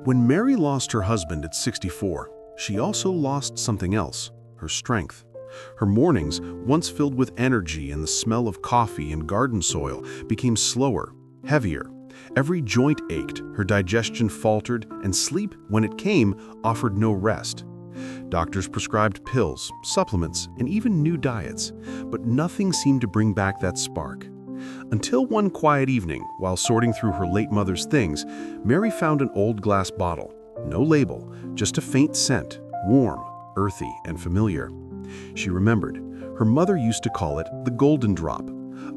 When Mary lost her husband at 64, she also lost something else, her strength. Her mornings, once filled with energy and the smell of coffee and garden soil, became slower, heavier. Every joint ached, her digestion faltered, and sleep, when it came, offered no rest. Doctors prescribed pills, supplements, and even new diets, but nothing seemed to bring back that spark. Until one quiet evening, while sorting through her late mother's things, Mary found an old glass bottle. No label, just a faint scent, warm, earthy, and familiar. She remembered. Her mother used to call it the golden drop,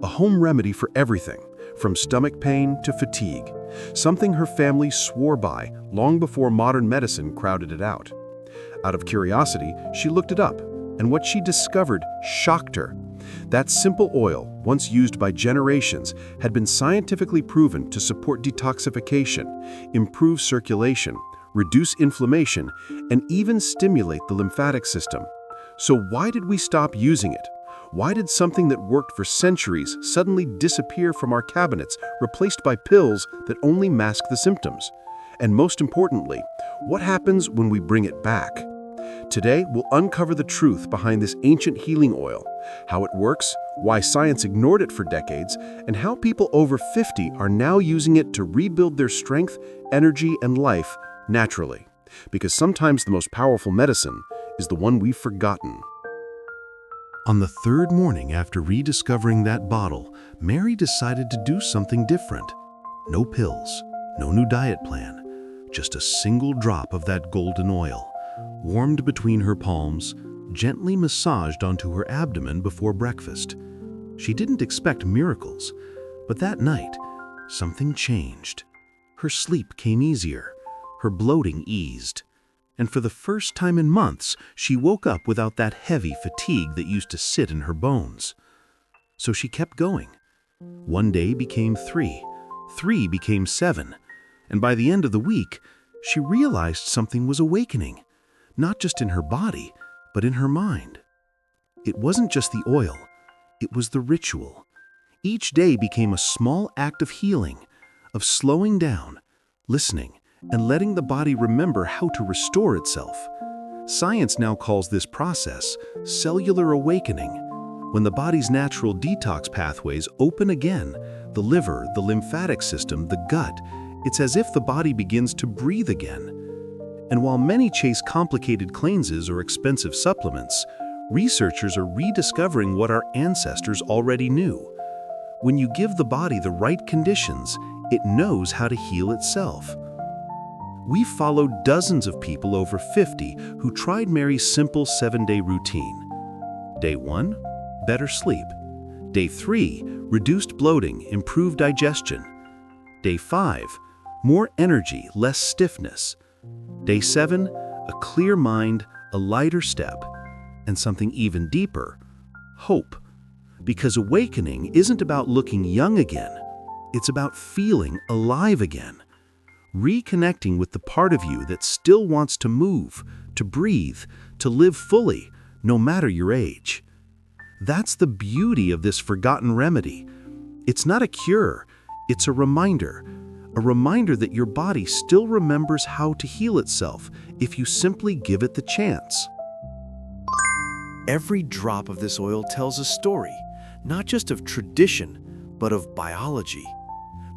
a home remedy for everything, from stomach pain to fatigue, something her family swore by long before modern medicine crowded it out. Out of curiosity, she looked it up, and what she discovered shocked her. That simple oil, once used by generations, had been scientifically proven to support detoxification, improve circulation, reduce inflammation, and even stimulate the lymphatic system. So why did we stop using it? Why did something that worked for centuries suddenly disappear from our cabinets, replaced by pills that only mask the symptoms? And most importantly, what happens when we bring it back? Today, we'll uncover the truth behind this ancient healing oil, how it works, why science ignored it for decades, and how people over 50 are now using it to rebuild their strength, energy, and life naturally. Because sometimes the most powerful medicine is the one we've forgotten. On the third morning after rediscovering that bottle, Mary decided to do something different. No pills, no new diet plan, just a single drop of that golden oil, warmed between her palms, gently massaged onto her abdomen before breakfast. She didn't expect miracles, but that night, something changed. Her sleep came easier, her bloating eased, and for the first time in months, she woke up without that heavy fatigue that used to sit in her bones. So she kept going. One day became 3, 3 became 7, and by the end of the week, she realized something was awakening, not just in her body, but in her mind. It wasn't just the oil, it was the ritual. Each day became a small act of healing, of slowing down, listening, and letting the body remember how to restore itself. Science now calls this process cellular awakening. When the body's natural detox pathways open again, the liver, the lymphatic system, the gut, it's as if the body begins to breathe again. And while many chase complicated cleanses or expensive supplements, researchers are rediscovering what our ancestors already knew. When you give the body the right conditions, it knows how to heal itself. We've followed dozens of people over 50 who tried Mary's simple 7-day routine. Day 1, better sleep. Day 3, reduced bloating, improved digestion. Day 5, more energy, less stiffness. Day 7, a clear mind, a lighter step, and something even deeper, hope. Because awakening isn't about looking young again, it's about feeling alive again. Reconnecting with the part of you that still wants to move, to breathe, to live fully, no matter your age. That's the beauty of this forgotten remedy. It's not a cure, it's a reminder that your body still remembers how to heal itself if you simply give it the chance. Every drop of this oil tells a story, not just of tradition, but of biology.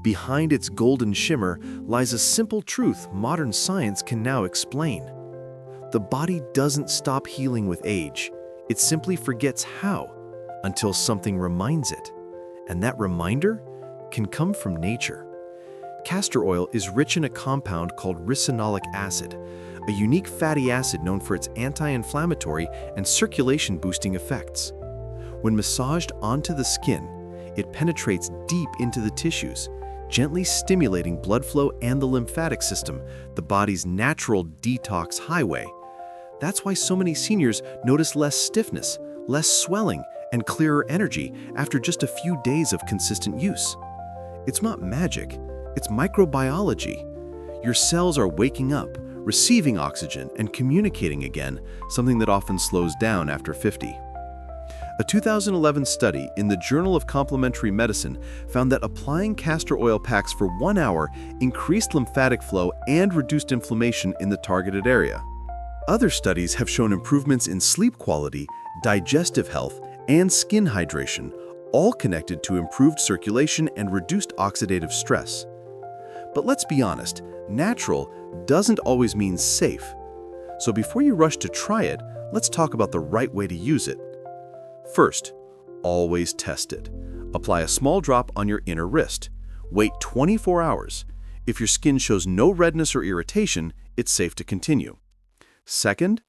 Behind its golden shimmer lies a simple truth modern science can now explain. The body doesn't stop healing with age. It simply forgets how, until something reminds it. And that reminder can come from nature. Castor oil is rich in a compound called ricinoleic acid, a unique fatty acid known for its anti-inflammatory and circulation-boosting effects. When massaged onto the skin, it penetrates deep into the tissues, gently stimulating blood flow and the lymphatic system, the body's natural detox highway. That's why so many seniors notice less stiffness, less swelling, and clearer energy after just a few days of consistent use. It's not magic, it's microbiology. Your cells are waking up, receiving oxygen, and communicating again, something that often slows down after 50. A 2011 study in the Journal of Complementary Medicine found that applying castor oil packs for 1 hour increased lymphatic flow and reduced inflammation in the targeted area. Other studies have shown improvements in sleep quality, digestive health, and skin hydration, all connected to improved circulation and reduced oxidative stress. But let's be honest, natural doesn't always mean safe. So before you rush to try it, let's talk about the right way to use it. First, always test it. Apply a small drop on your inner wrist. Wait 24 hours. If your skin shows no redness or irritation, it's safe to continue. Second,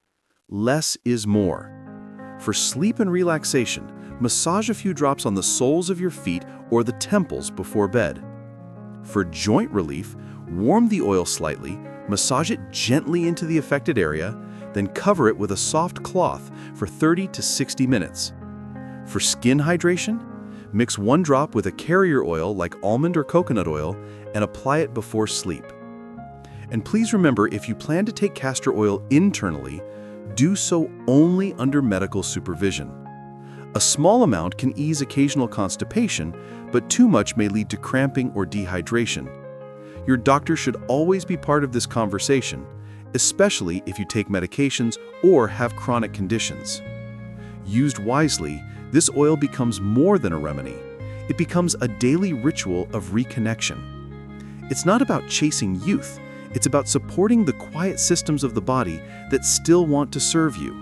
less is more. For sleep and relaxation, massage a few drops on the soles of your feet or the temples before bed. For joint relief, warm the oil slightly, massage it gently into the affected area, then cover it with a soft cloth for 30 to 60 minutes. For skin hydration, mix 1 drop with a carrier oil like almond or coconut oil and apply it before sleep. And please remember, if you plan to take castor oil internally, do so only under medical supervision. A small amount can ease occasional constipation, but too much may lead to cramping or dehydration. Your doctor should always be part of this conversation, especially if you take medications or have chronic conditions. Used wisely, this oil becomes more than a remedy. It becomes a daily ritual of reconnection. It's not about chasing youth. It's about supporting the quiet systems of the body that still want to serve you.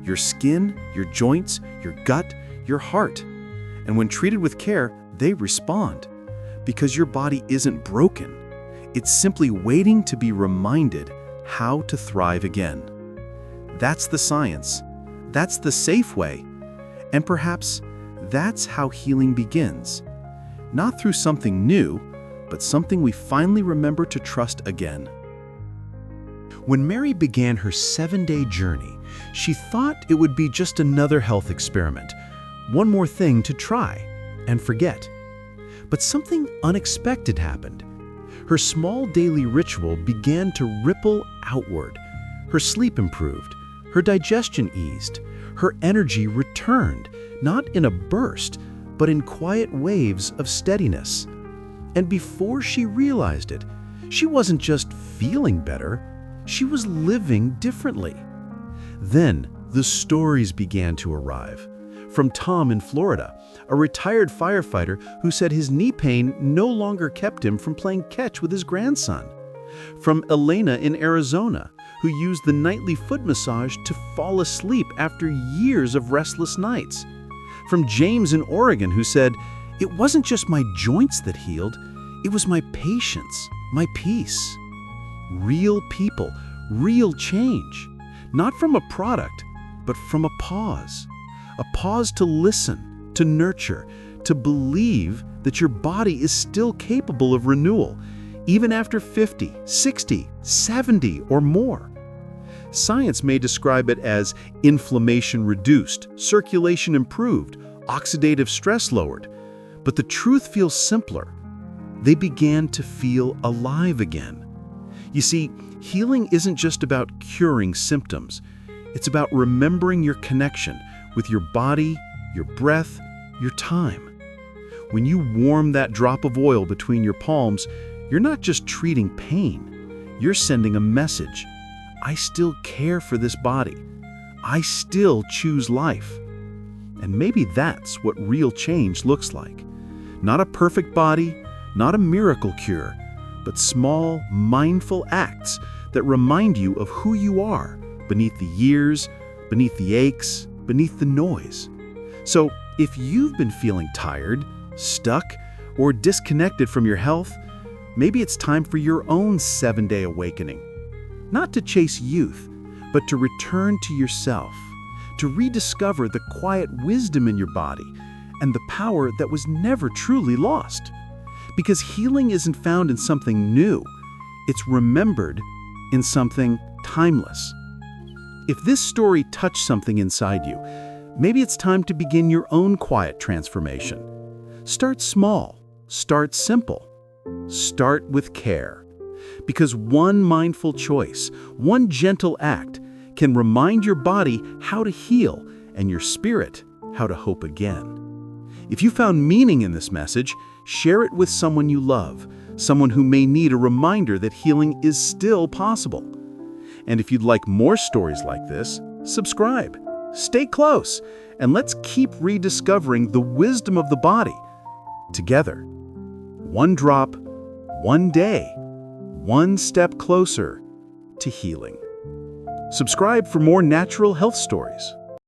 Your skin, your joints, your gut, your heart. And when treated with care, they respond. Because your body isn't broken. It's simply waiting to be reminded how to thrive again. That's the science. That's the safe way. And perhaps that's how healing begins. Not through something new, but something we finally remember to trust again. When Mary began her 7-day journey, she thought it would be just another health experiment, one more thing to try and forget. But something unexpected happened. Her small daily ritual began to ripple outward. Her sleep improved, her digestion eased, her energy returned, not in a burst, but in quiet waves of steadiness. And before she realized it, she wasn't just feeling better, she was living differently. Then the stories began to arrive. From Tom in Florida, a retired firefighter who said his knee pain no longer kept him from playing catch with his grandson. From Elena in Arizona, who used the nightly foot massage to fall asleep after years of restless nights. From James in Oregon, who said, "It wasn't just my joints that healed, it was my patience, my peace." Real people, real change. Not from a product, but from a pause. A pause to listen, to nurture, to believe that your body is still capable of renewal, even after 50, 60, 70 or more. Science may describe it as inflammation reduced, circulation improved, oxidative stress lowered. But the truth feels simpler. They began to feel alive again. You see, healing isn't just about curing symptoms. It's about remembering your connection with your body, your breath, your time. When you warm that drop of oil between your palms, you're not just treating pain. You're sending a message. I still care for this body. I still choose life. And maybe that's what real change looks like. Not a perfect body, not a miracle cure, but small, mindful acts that remind you of who you are beneath the years, beneath the aches, beneath the noise. So if you've been feeling tired, stuck, or disconnected from your health, maybe it's time for your own 7-day awakening. Not to chase youth, but to return to yourself, to rediscover the quiet wisdom in your body and the power that was never truly lost. Because healing isn't found in something new, it's remembered in something timeless. If this story touched something inside you, maybe it's time to begin your own quiet transformation. Start small, start simple, start with care. Because one mindful choice, one gentle act, can remind your body how to heal and your spirit how to hope again. If you found meaning in this message, share it with someone you love, someone who may need a reminder that healing is still possible. And if you'd like more stories like this, subscribe, stay close, and let's keep rediscovering the wisdom of the body together. One drop, one day, one step closer to healing. Subscribe for more natural health stories.